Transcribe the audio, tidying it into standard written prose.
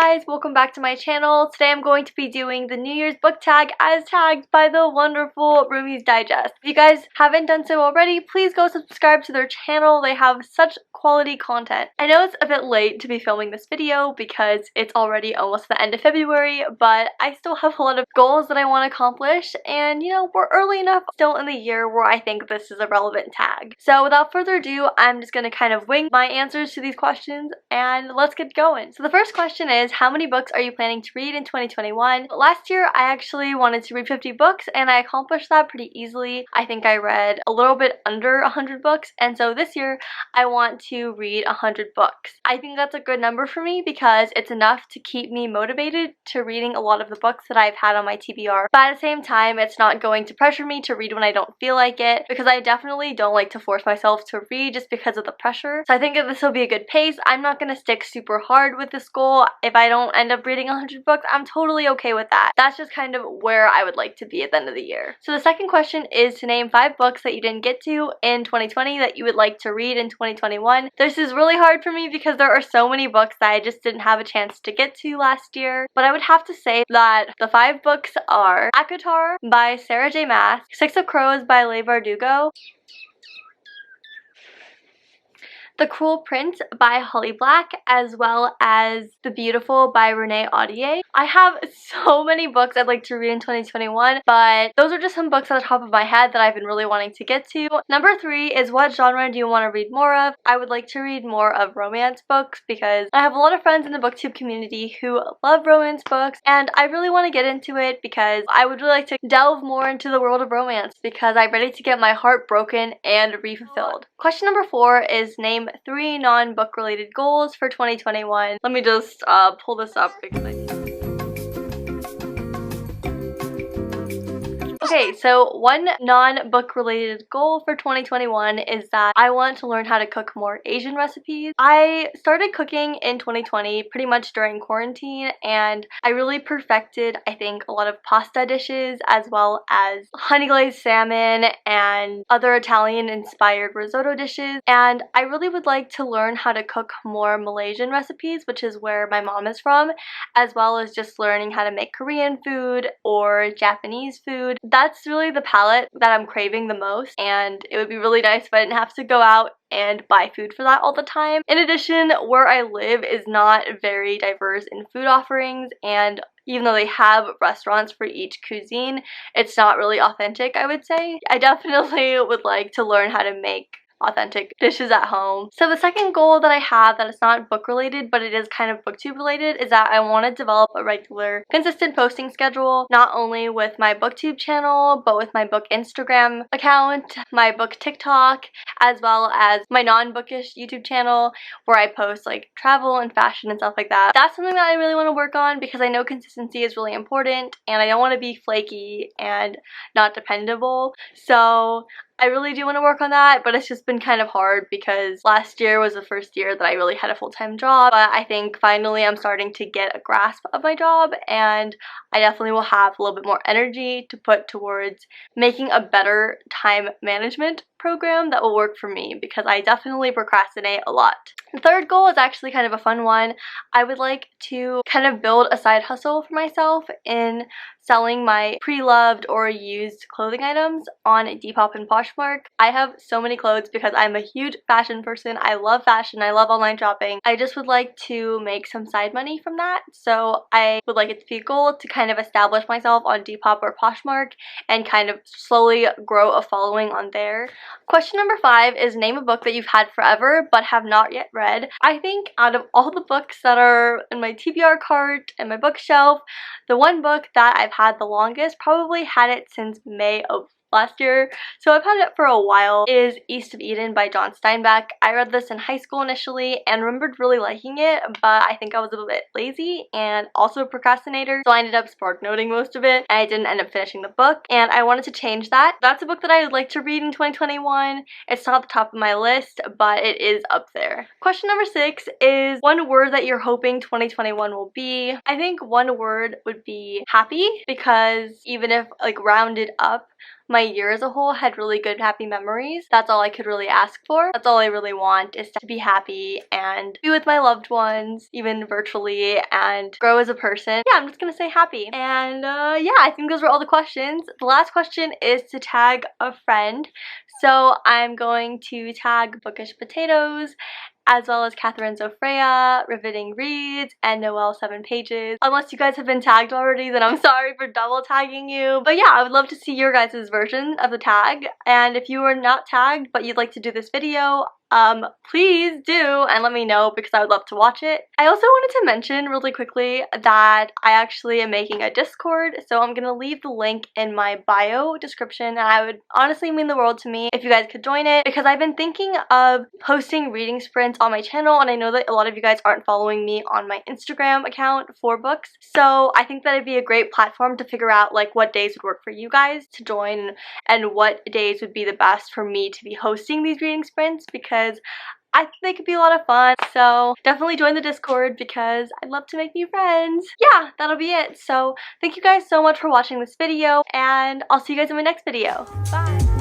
guys, welcome back to my channel. Today I'm going to be doing the New Year's book tag as tagged by the wonderful Roomies Digest. If you guys haven't done so already, please go subscribe to their channel. They have such quality content. I know it's a bit late to be filming this video because it's already almost the end of February, but I still have a lot of goals that I want to accomplish, and you know, we're early enough still in the year where I think this is a relevant tag. So without further ado, I'm just going to kind of wing my answers to these questions and let's get going. So the first question is, how many books are you planning to read in 2021? Last year I actually wanted to read 50 books and I accomplished that pretty easily. I think I read a little bit under 100 books, and so this year I want to read 100 books. I think that's a good number for me because it's enough to keep me motivated to reading a lot of the books that I've had on my TBR, but at the same time it's not going to pressure me to read when I don't feel like it, because I definitely don't like to force myself to read just because of the pressure. So I think that this will be a good pace. I'm not going to stick super hard with this goal. If I don't end up reading 100 books, I'm totally okay with that. That's just kind of where I would like to be at the end of the year. So the second question is to name 5 books that you didn't get to in 2020 that you would like to read in 2021. This is really hard for me because there are so many books that I just didn't have a chance to get to last year, but I would have to say that the 5 books are Akatar by Sarah J. Maas, Six of Crows by Leigh Bardugo, The Cruel Prince by Holly Black, as well as The Beautiful by Renee Audier. I have so many books I'd like to read in 2021, but those are just some books at the top of my head that I've been really wanting to get to. Number 3 is, what genre do you want to read more of? I would like to read more of romance books because I have a lot of friends in the booktube community who love romance books, and I really want to get into it because I would really like to delve more into the world of romance because I'm ready to get my heart broken and refulfilled. Question number 4 is, name 3 non-book related goals for 2021. Let me just pull this up because Okay, so one non-book related goal for 2021 is that I want to learn how to cook more Asian recipes. I started cooking in 2020 pretty much during quarantine, and I really perfected, I think, a lot of pasta dishes as well as honey glazed salmon and other Italian inspired risotto dishes, and I really would like to learn how to cook more Malaysian recipes, which is where my mom is from, as well as just learning how to make Korean food or Japanese food. That's really the palette that I'm craving the most, and it would be really nice if I didn't have to go out and buy food for that all the time. In addition, where I live is not very diverse in food offerings, and even though they have restaurants for each cuisine, it's not really authentic, I would say. I definitely would like to learn how to make authentic dishes at home. So the second goal that I have that is not book related but it is kind of booktube related is that I want to develop a regular, consistent posting schedule, not only with my booktube channel but with my book Instagram account, my book TikTok, as well as my non-bookish YouTube channel where I post like travel and fashion and stuff like that. That's something that I really want to work on because I know consistency is really important and I don't want to be flaky and not dependable. So I really do want to work on that, but it's just been kind of hard because last year was the first year that I really had a full-time job, but I think finally I'm starting to get a grasp of my job, and I definitely will have a little bit more energy to put towards making a better time management program that will work for me because I definitely procrastinate a lot. The third goal is actually kind of a fun one. I would like to kind of build a side hustle for myself in selling my pre-loved or used clothing items on Depop and Poshmark. I have so many clothes because I'm a huge fashion person. I love fashion. I love online shopping. I just would like to make some side money from that. So I would like it to be a goal to kind of establish myself on Depop or Poshmark and kind of slowly grow a following on there. Question number 5 is, name a book that you've had forever but have not yet read. I think out of all the books that are in my TBR cart and my bookshelf, the one book that I've had the longest, probably had it since May of last year, so I've had it for a while, is East of Eden by John Steinbeck. I read this in high school initially and remembered really liking it, but I think I was a bit lazy and also a procrastinator, so I ended up spark noting most of it and I didn't end up finishing the book, and I wanted to change that. That's a book that I would like to read in 2021. It's not at the top of my list, but it is up there. Question number 6 is, one word that you're hoping 2021 will be. I think one word would be happy, because even if like rounded up, my year as a whole had really good, happy memories. That's all I could really ask for. That's all I really want, is to be happy and be with my loved ones, even virtually, and grow as a person. Yeah, I'm just gonna say happy. And yeah, I think those were all the questions. The last question is to tag a friend. So I'm going to tag Bookish Potatoes, as well as Catherine Zofrea, Riveting Reads, and Noelle 7 Pages. Unless you guys have been tagged already, then I'm sorry for double tagging you. But yeah, I would love to see your guys' version of the tag. And if you are not tagged but you'd like to do this video, please do and let me know, because I would love to watch it. I also wanted to mention really quickly that I actually am making a Discord, so I'm gonna leave the link in my bio description, and I would honestly mean the world to me if you guys could join it, because I've been thinking of posting reading sprints on my channel, and I know that a lot of you guys aren't following me on my Instagram account for books, so I think that it'd be a great platform to figure out like what days would work for you guys to join and what days would be the best for me to be hosting these reading sprints, because I think they could be a lot of fun. So definitely join the Discord, because I'd love to make new friends. Yeah, that'll be it. So thank you guys so much for watching this video, and I'll see you guys in my next video. Bye!